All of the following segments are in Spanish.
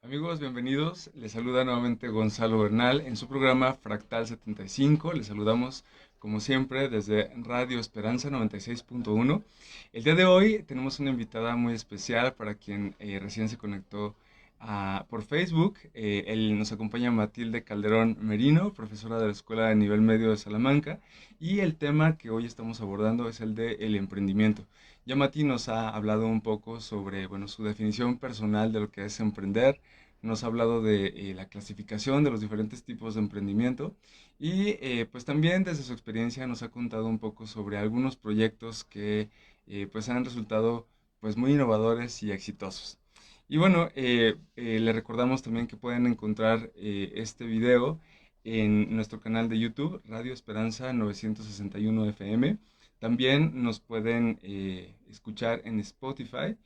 Amigos, bienvenidos. Les saluda nuevamente Gonzalo Bernal en su programa Fractal 75. Les saludamos como siempre desde Radio Esperanza 96.1. El día de hoy tenemos una invitada muy especial para quien recién se conectó por Facebook. Nos acompaña Matilde Calderón Merino, profesora de la Escuela de Nivel Medio de Salamanca, y el tema que hoy estamos abordando es el de el emprendimiento. Ya Mati nos ha hablado un poco sobre, bueno, su definición personal de lo que es emprender, nos ha hablado de la clasificación de los diferentes tipos de emprendimiento y pues también desde su experiencia nos ha contado un poco sobre algunos proyectos que pues han resultado pues muy innovadores y exitosos. Y bueno, le recordamos también que pueden encontrar este video en nuestro canal de YouTube, Radio Esperanza 961 FM. También nos pueden escuchar en Spotify.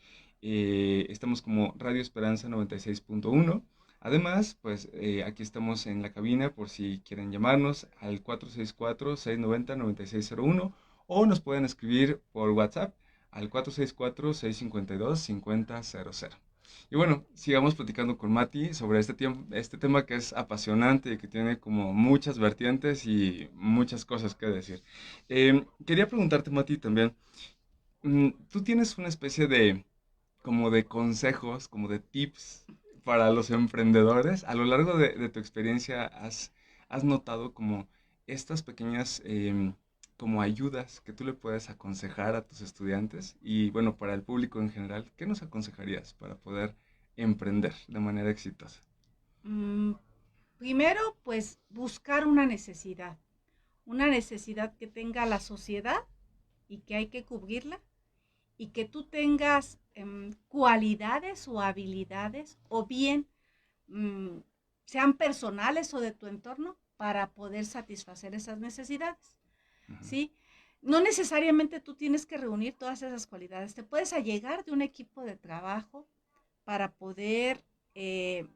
Estamos como Radio Esperanza 96.1. Además, pues aquí estamos en la cabina por si quieren llamarnos al 464-690-9601 o nos pueden escribir por WhatsApp al 464-652-5000. Y bueno, sigamos platicando con Mati sobre este tema que es apasionante y que tiene como muchas vertientes y muchas cosas que decir. Quería preguntarte, Mati, también, tú tienes una especie de como de consejos, como de tips para los emprendedores. A lo largo de tu experiencia, has notado como estas pequeñas como ayudas que tú le puedes aconsejar a tus estudiantes y bueno, para el público en general, ¿qué nos aconsejarías para poder emprender de manera exitosa? Mm, Primero, pues buscar una necesidad que tenga la sociedad y que hay que cubrirla y que tú tengas cualidades o habilidades o bien mm, sean personales o de tu entorno para poder satisfacer esas necesidades, Ujú. ¿sí? No necesariamente tú tienes que reunir todas esas cualidades, te puedes allegar de un equipo de trabajo para poder eh,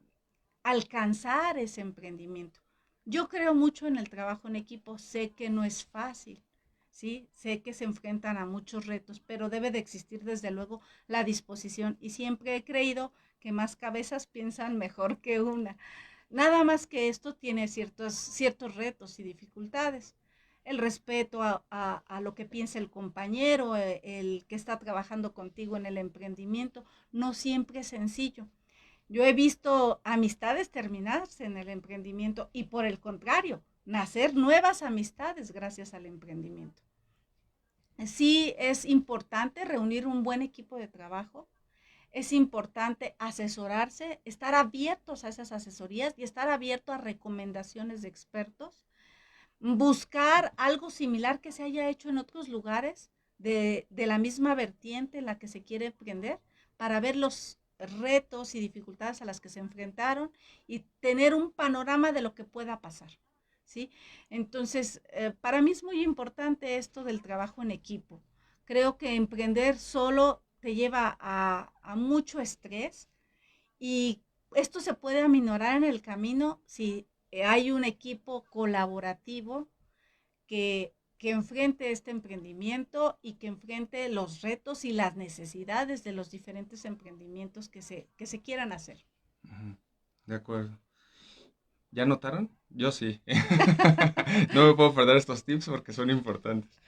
alcanzar ese emprendimiento. Yo creo mucho en el trabajo en equipo, sé que no es fácil, ¿sí? Sé que se enfrentan a muchos retos, pero debe de existir desde luego la disposición y siempre he creído que más cabezas piensan mejor que una. Nada más que esto tiene ciertos retos y dificultades. El respeto a lo que piensa el compañero, el que está trabajando contigo en el emprendimiento, no siempre es sencillo. Yo he visto amistades terminarse en el emprendimiento y por el contrario, nacer nuevas amistades gracias al emprendimiento. Sí es importante reunir un buen equipo de trabajo, es importante asesorarse, estar abiertos a esas asesorías y estar abierto a recomendaciones de expertos, buscar algo similar que se haya hecho en otros lugares de la misma vertiente en la que se quiere emprender para ver los retos y dificultades a las que se enfrentaron y tener un panorama de lo que pueda pasar. ¿Sí? Entonces, para mí es muy importante esto del trabajo en equipo. Creo que emprender solo te lleva a mucho estrés y esto se puede aminorar en el camino si hay un equipo colaborativo que enfrente este emprendimiento y que enfrente los retos y las necesidades de los diferentes emprendimientos que se quieran hacer. Ujú. De acuerdo. ¿Ya notaron? Yo sí. No me puedo perder estos tips porque son importantes.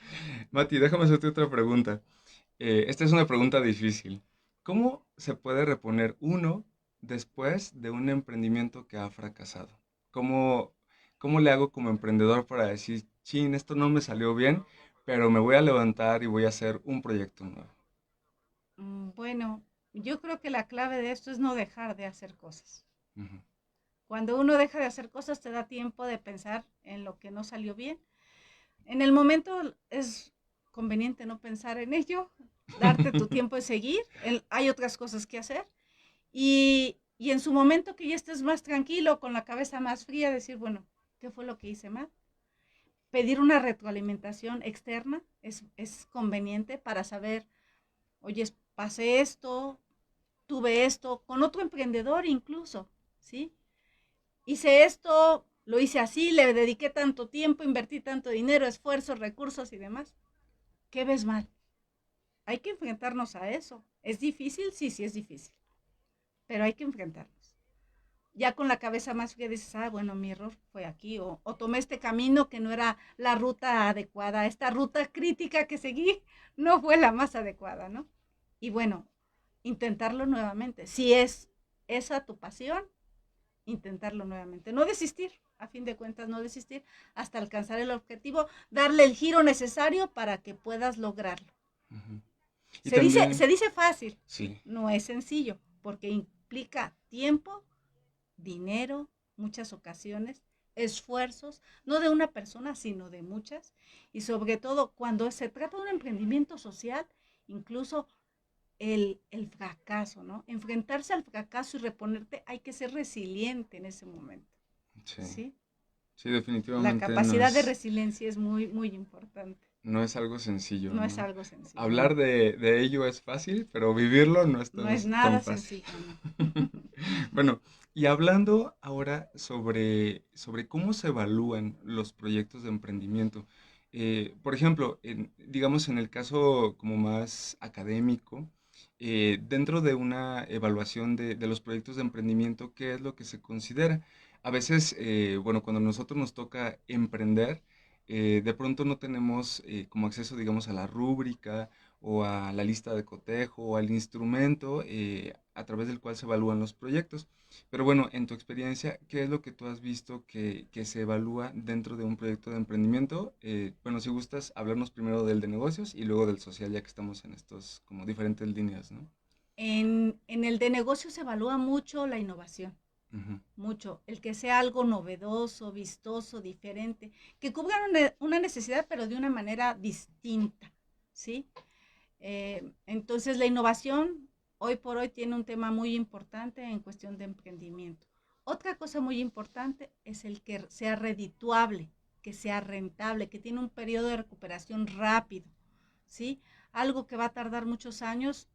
Mati, déjame hacerte otra pregunta. Esta es una pregunta difícil. ¿Cómo se puede reponer uno después de un emprendimiento que ha fracasado? ¿Cómo, cómo le hago como emprendedor para decir, chin, esto no me salió bien, pero me voy a levantar y voy a hacer un proyecto nuevo? Bueno, yo creo que la clave de esto es no dejar de hacer cosas. Ujú. Cuando uno deja de hacer cosas, te da tiempo de pensar en lo que no salió bien. En el momento es conveniente no pensar en ello, darte tu tiempo de seguir. Hay otras cosas que hacer. Y en su momento que ya estés más tranquilo, con la cabeza más fría, decir, bueno, ¿qué fue lo que hice mal? Pedir una retroalimentación externa es conveniente para saber, oye, pasé esto, tuve esto, con otro emprendedor incluso, ¿sí? Hice esto, lo hice así, le dediqué tanto tiempo, invertí tanto dinero, esfuerzos, recursos y demás. ¿Qué ves mal? Hay que enfrentarnos a eso. ¿Es difícil? Sí, sí es difícil, pero hay que enfrentarnos. ya con la cabeza más fría dices, bueno, mi error fue aquí, o tomé este camino que no era la ruta adecuada, esta ruta crítica que seguí no fue la más adecuada, ¿no? Y bueno, intentarlo nuevamente. Si es esa tu pasión, intentarlo nuevamente. No desistir, a fin de cuentas, no desistir hasta alcanzar el objetivo, darle el giro necesario para que puedas lograrlo. Uh-huh. Y Se dice, también, se dice fácil, sí, no es sencillo, porque implica tiempo, dinero, muchas ocasiones, esfuerzos, no de una persona, sino de muchas, y sobre todo cuando se trata de un emprendimiento social, incluso el fracaso, ¿no? Enfrentarse al fracaso y reponerte, hay que ser resiliente en ese momento, sí, ¿sí? sí, La definitivamente capacidad de resiliencia es muy, muy importante. no es algo sencillo, No es ¿no? algo sencillo, Hablar no. de ello es fácil, pero vivirlo no es No tan, es tan nada fácil. sencillo, no. Bueno, y hablando ahora sobre cómo se evalúan los proyectos de emprendimiento. Por ejemplo, digamos en el caso como más académico, dentro de una evaluación de los proyectos de emprendimiento, ¿qué es lo que se considera? A veces, bueno, cuando a nosotros nos toca emprender, de pronto no tenemos como acceso, digamos, a la rúbrica o a la lista de cotejo o al instrumento a través del cual se evalúan los proyectos. Pero bueno, en tu experiencia, ¿qué es lo que tú has visto que se evalúa dentro de un proyecto de emprendimiento? Bueno, si gustas, hablarnos primero del de negocios y luego del social, ya que estamos en estos como diferentes líneas, ¿no? En el de negocio se evalúa mucho la innovación, Ujú, mucho, el que sea algo novedoso, vistoso, diferente, que cubra una necesidad pero de una manera distinta, ¿sí? Entonces la innovación hoy por hoy tiene un tema muy importante en cuestión de emprendimiento. Otra cosa muy importante es el que sea redituable, que sea rentable, que tiene un periodo de recuperación rápido, ¿sí? Algo que va a tardar muchos años.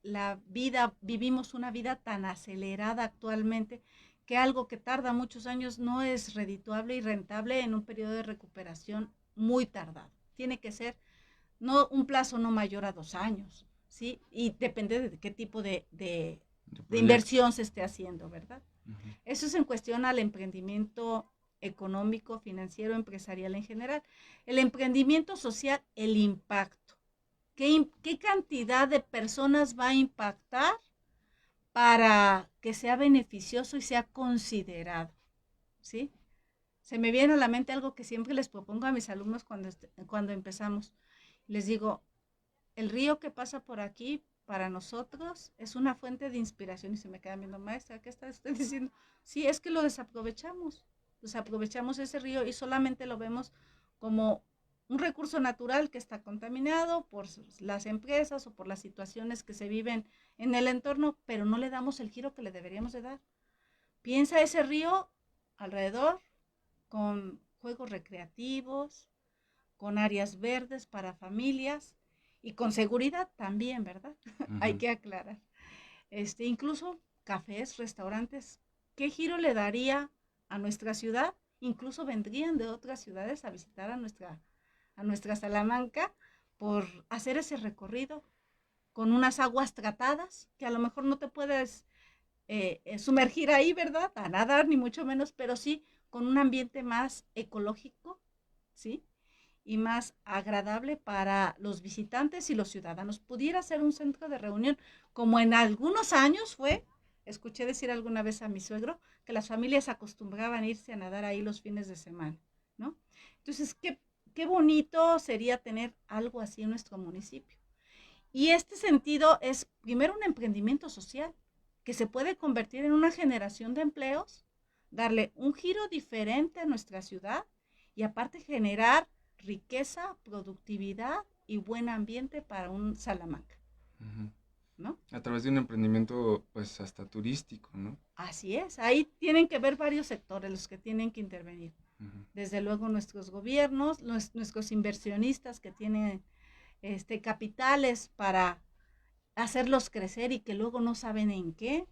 La vida, vivimos una vida tan acelerada actualmente que algo que tarda muchos años no es redituable y rentable en un periodo de recuperación muy tardado. Tiene que ser no un plazo no mayor a 2 años, ¿sí? Y depende de qué tipo de de proyecto. inversión se esté haciendo, ¿verdad? Ujú, Eso es en cuestión al emprendimiento económico, financiero, empresarial en general. El emprendimiento social, el impacto. ¿Qué cantidad de personas va a impactar para que sea beneficioso y sea considerado? ¿Sí? Se me viene a la mente algo que siempre les propongo a mis alumnos cuando empezamos. Les digo, el río que pasa por aquí para nosotros es una fuente de inspiración y se me queda viendo, maestra, ¿qué está usted diciendo? Sí, es que lo desaprovechamos ese río y solamente lo vemos como un recurso natural que está contaminado por las empresas o por las situaciones que se viven en el entorno, pero no le damos el giro que le deberíamos de dar. Piensa ese río alrededor con juegos recreativos, con áreas verdes para familias y con seguridad también, ¿verdad? Hay ujú. que aclarar. Incluso cafés, restaurantes, ¿qué giro le daría a nuestra ciudad? Incluso vendrían de otras ciudades a visitar a nuestra Salamanca por hacer ese recorrido con unas aguas tratadas, que a lo mejor no te puedes sumergir ahí, ¿verdad? A nadar, ni mucho menos, pero sí con un ambiente más ecológico, ¿sí? Y más agradable para los visitantes y los ciudadanos. Pudiera ser un centro de reunión, como en algunos años fue, escuché decir alguna vez a mi suegro, que las familias acostumbraban a irse a nadar ahí los fines de semana, ¿no? Entonces, qué bonito sería tener algo así en nuestro municipio. Y este sentido es primero un emprendimiento social que se puede convertir en una generación de empleos, darle un giro diferente a nuestra ciudad y aparte generar riqueza, productividad y buen ambiente para un Salamanca, Ujú. ¿no? A través de un emprendimiento, pues hasta turístico, ¿no? Así es, ahí tienen que ver varios sectores los que tienen que intervenir. Ujú, Desde luego nuestros gobiernos, nuestros inversionistas que tienen capitales para hacerlos crecer y que luego no saben en qué,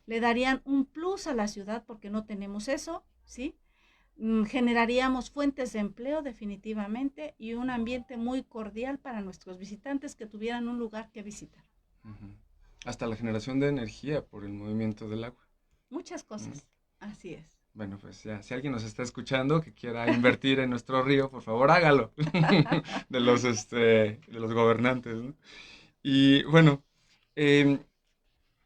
le darían un plus a la ciudad porque no tenemos eso, ¿sí? Generaríamos fuentes de empleo definitivamente y un ambiente muy cordial para nuestros visitantes que tuvieran un lugar que visitar. ujú. Hasta la generación de energía por el movimiento del agua. Muchas cosas, así es. Bueno, pues ya, si alguien nos está escuchando que quiera invertir en nuestro río, por favor hágalo, de los gobernantes, ¿no? Y bueno, em,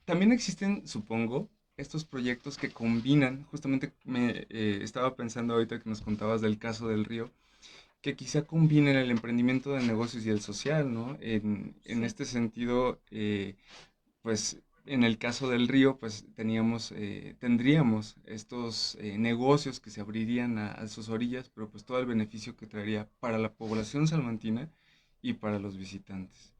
también existen, supongo, estos proyectos que combinan, justamente me estaba pensando ahorita que nos contabas del caso del río, que quizá combinen el emprendimiento de negocios y el social, ¿no? En Sí. este sentido, pues en el caso del río, pues tendríamos estos negocios que se abrirían a sus orillas, pero pues todo el beneficio que traería para la población salmantina y para los visitantes.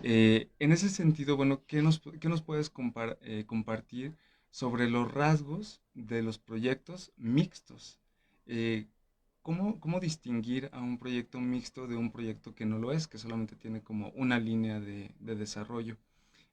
En ese sentido, bueno, qué nos puedes compartir sobre los rasgos de los proyectos mixtos? Eh, cómo distinguir a un proyecto mixto de un proyecto que no lo es, que solamente tiene como una línea de desarrollo?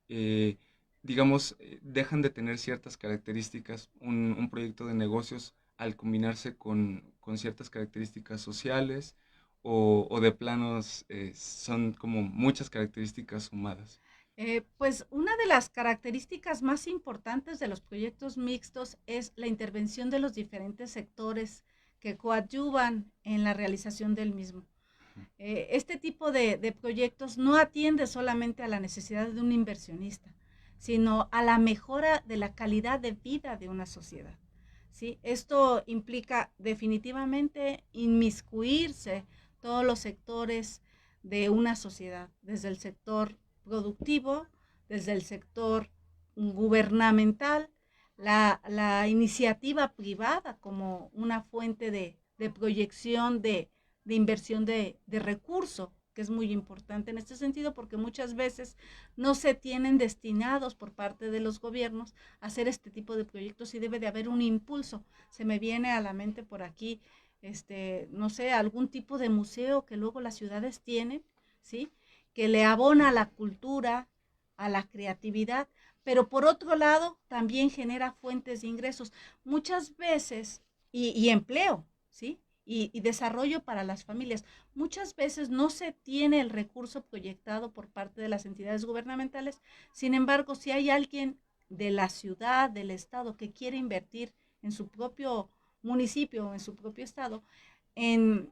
eh, digamos, dejan de tener ciertas características, un proyecto de negocios al combinarse con ciertas características sociales o de planos son como muchas características sumadas. Pues una de las características más importantes de los proyectos mixtos es la intervención de los diferentes sectores que coadyuvan en la realización del mismo. Este tipo de proyectos no atiende solamente a la necesidad de un inversionista, sino a la mejora de la calidad de vida de una sociedad. ¿Sí? Esto implica definitivamente inmiscuirse todos los sectores de una sociedad, desde el sector productivo, desde el sector gubernamental, la iniciativa privada como una fuente de proyección de inversión de recursos, que es muy importante en este sentido porque muchas veces no se tienen destinados por parte de los gobiernos a hacer este tipo de proyectos y debe de haber un impulso. Se me viene a la mente por aquí, no sé, algún tipo de museo que luego las ciudades tienen, ¿sí? Que le abona a la cultura, a la creatividad, pero por otro lado también genera fuentes de ingresos, muchas veces, y empleo, ¿sí? Y desarrollo para las familias. Muchas veces no se tiene el recurso proyectado por parte de las entidades gubernamentales, sin embargo, si hay alguien de la ciudad, del estado, que quiere invertir en su propio municipio o en su propio estado, en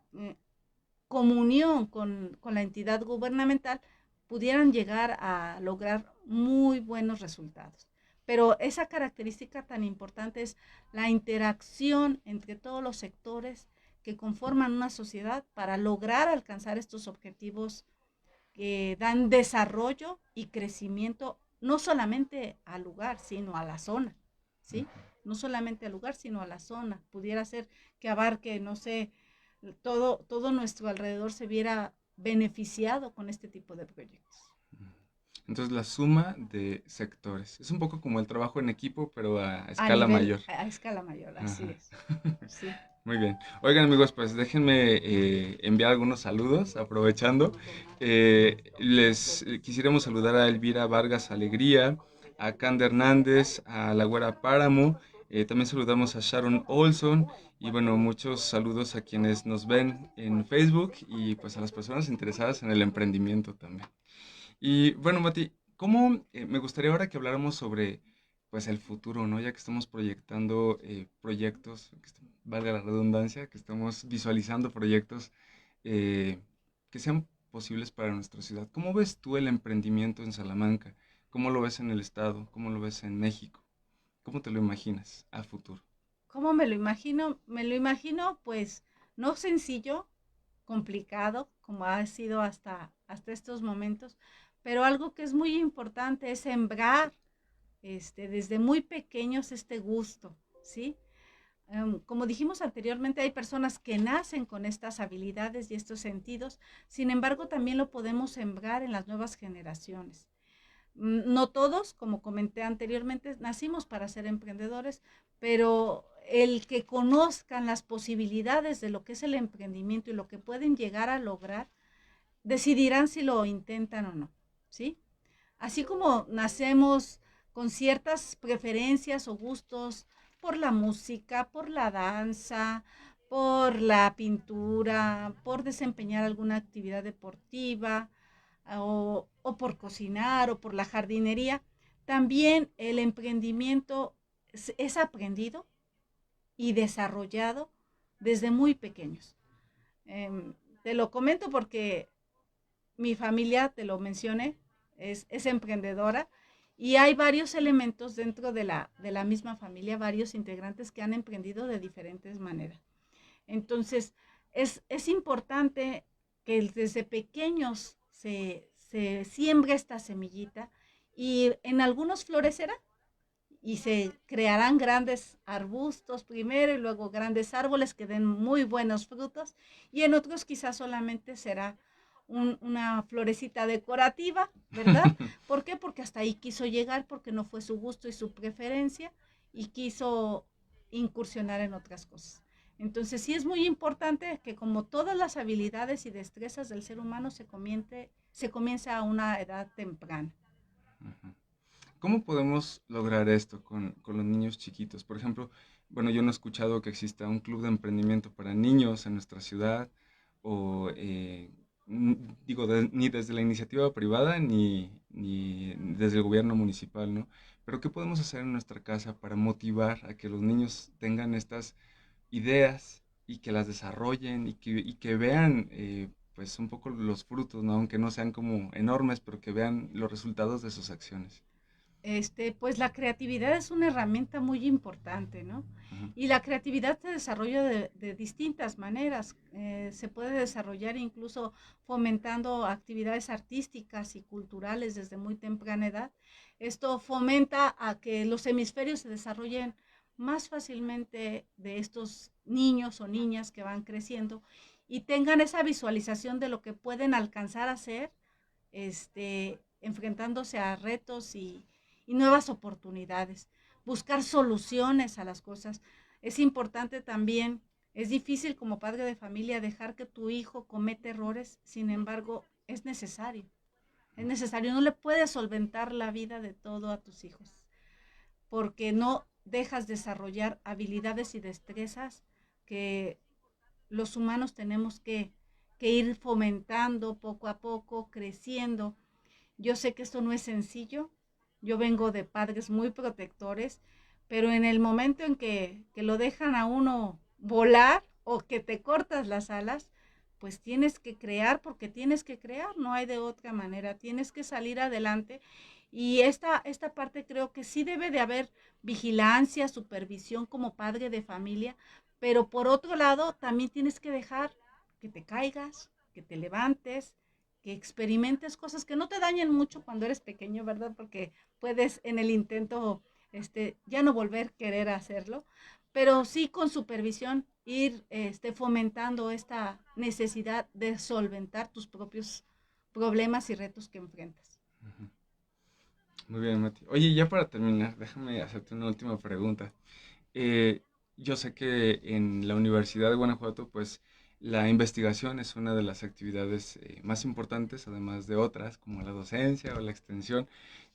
comunión con la entidad gubernamental, pudieran llegar a lograr muy buenos resultados. Pero esa característica tan importante es la interacción entre todos los sectores que conforman una sociedad para lograr alcanzar estos objetivos que dan desarrollo y crecimiento no solamente al lugar, sino a la zona, ¿sí? No solamente al lugar, sino a la zona. Pudiera ser que abarque, no sé, todo nuestro alrededor se viera beneficiado con este tipo de proyectos. Entonces, la suma de sectores. Es un poco como el trabajo en equipo, pero a A escala nivel, mayor. a escala mayor, así Ajá. es. Sí. Muy bien. Oigan amigos, pues déjenme enviar algunos saludos, aprovechando. Les quisiéramos saludar a Elvira Vargas Alegría, a Cande Hernández, a La Güera Páramo, también saludamos a Sharon Olson y bueno, muchos saludos a quienes nos ven en Facebook y pues a las personas interesadas en el emprendimiento también. Y bueno, Mati, me gustaría ahora que habláramos sobre pues el futuro, ¿no? Ya que estamos proyectando proyectos, valga la redundancia, que estamos visualizando proyectos eh, que sean posibles para nuestra ciudad. ¿Cómo ves tú el emprendimiento en Salamanca? ¿Cómo lo ves en el estado? ¿Cómo lo ves en México? ¿Cómo te lo imaginas a futuro? ¿Cómo me lo imagino? Me lo imagino pues no sencillo, complicado, como ha sido hasta estos momentos, pero algo que es muy importante es sembrar desde muy pequeños este gusto, ¿sí? Como dijimos anteriormente, hay personas que nacen con estas habilidades y estos sentidos, sin embargo, también lo podemos sembrar en las nuevas generaciones. No todos, como comenté anteriormente, nacimos para ser emprendedores, pero el que conozcan las posibilidades de lo que es el emprendimiento y lo que pueden llegar a lograr, decidirán si lo intentan o no, ¿sí? Así como nacemos con ciertas preferencias o gustos por la música, por la danza, por la pintura, por desempeñar alguna actividad deportiva o por cocinar o por la jardinería, también el emprendimiento es aprendido y desarrollado desde muy pequeños. Te lo comento porque mi familia, te lo mencioné, es emprendedora y hay varios elementos dentro de la misma familia, varios integrantes que han emprendido de diferentes maneras. Entonces, es importante que desde pequeños se siembre esta semillita y en algunos florecerá y se crearán grandes arbustos primero y luego grandes árboles que den muy buenos frutos y en otros quizás solamente será una florecita decorativa, ¿verdad? ¿Por qué? Porque hasta ahí quiso llegar porque no fue su gusto y su preferencia y quiso incursionar en otras cosas. Entonces sí es muy importante que como todas las habilidades y destrezas del ser humano se comience a una edad temprana. ¿Cómo podemos lograr esto con los niños chiquitos? Por ejemplo, bueno, yo no he escuchado que exista un club de emprendimiento para niños en nuestra ciudad, o digo, ni desde la iniciativa privada ni desde el gobierno municipal, ¿no? Pero ¿qué podemos hacer en nuestra casa para motivar a que los niños tengan estas ideas y que las desarrollen y que vean pues un poco los frutos, ¿no? Aunque no sean como enormes, pero que vean los resultados de sus acciones? Pues la creatividad es una herramienta muy importante, ¿no? Ujú. Y la creatividad se desarrolla de distintas maneras. Se puede desarrollar incluso fomentando actividades artísticas y culturales desde muy temprana edad. Esto fomenta a que los hemisferios se desarrollen más fácilmente de estos niños o niñas que van creciendo y tengan esa visualización de lo que pueden alcanzar a ser, enfrentándose a retos y nuevas oportunidades, buscar soluciones a las cosas. Es importante también, es difícil como padre de familia dejar que tu hijo cometa errores, sin embargo, es necesario, no le puedes solventar la vida de todo a tus hijos, porque no dejas desarrollar habilidades y destrezas que los humanos tenemos que ir fomentando poco a poco, creciendo. Yo sé que esto no es sencillo. Yo vengo de padres muy protectores, pero en el momento en que lo dejan a uno volar o que te cortas las alas, pues tienes que crear porque tienes que crear, no hay de otra manera, tienes que salir adelante. Y esta parte creo que sí debe de haber vigilancia, supervisión como padre de familia, pero por otro lado también tienes que dejar que te caigas, que te levantes, que experimentes cosas que no te dañen mucho cuando eres pequeño, ¿verdad? Porque puedes en el intento ya no volver a querer hacerlo, pero sí con supervisión ir fomentando esta necesidad de solventar tus propios problemas y retos que enfrentas. Ujú. Muy bien, Mati. Oye, ya para terminar, déjame hacerte una última pregunta. Eh, yo sé que en la Universidad de Guanajuato, pues la investigación es una de las actividades más importantes, además de otras, como la docencia o la extensión.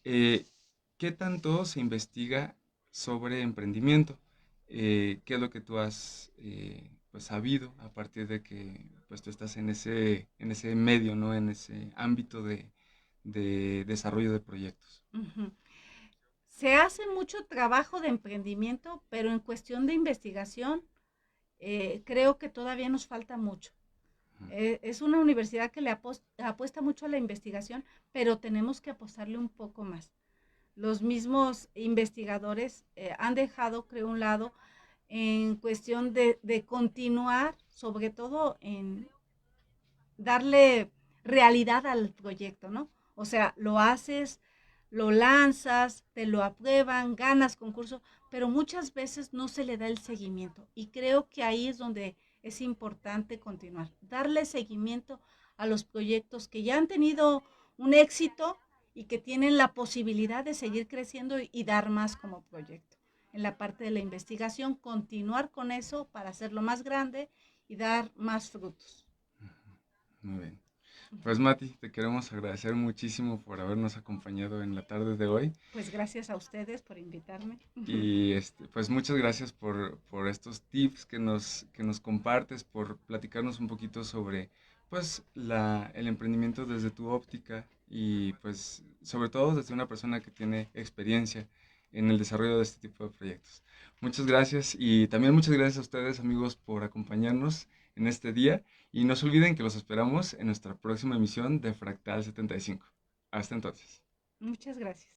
Eh, ¿Qué tanto se investiga sobre emprendimiento? ¿Qué es lo que tú has pues sabido a partir de que pues tú estás en ese medio, ¿no? En ese ámbito de desarrollo de proyectos? Ujú. Se hace mucho trabajo de emprendimiento, pero en cuestión de investigación, creo que todavía nos falta mucho. Ujú. Es una universidad que apuesta mucho a la investigación, pero tenemos que apostarle un poco más. Los mismos investigadores han dejado, creo, un lado en cuestión de continuar, sobre todo en darle realidad al proyecto, ¿no? O sea, lo haces, lo lanzas, te lo aprueban, ganas concurso, pero muchas veces no se le da el seguimiento. Y creo que ahí es donde es importante continuar, darle seguimiento a los proyectos que ya han tenido un éxito y que tienen la posibilidad de seguir creciendo y dar más como proyecto. En la parte de la investigación, continuar con eso para hacerlo más grande y dar más frutos. Muy bien. Pues Mati, te queremos agradecer muchísimo por habernos acompañado en la tarde de hoy Pues gracias a ustedes por invitarme. y pues muchas gracias por estos tips que nos compartes, por platicarnos un poquito sobre pues el emprendimiento desde tu óptica y pues sobre todo desde una persona que tiene experiencia en el desarrollo de este tipo de proyectos. Muchas gracias y también muchas gracias a ustedes amigos por acompañarnos en este día y no se olviden que los esperamos en nuestra próxima emisión de Fractal 75. Hasta entonces. Muchas gracias.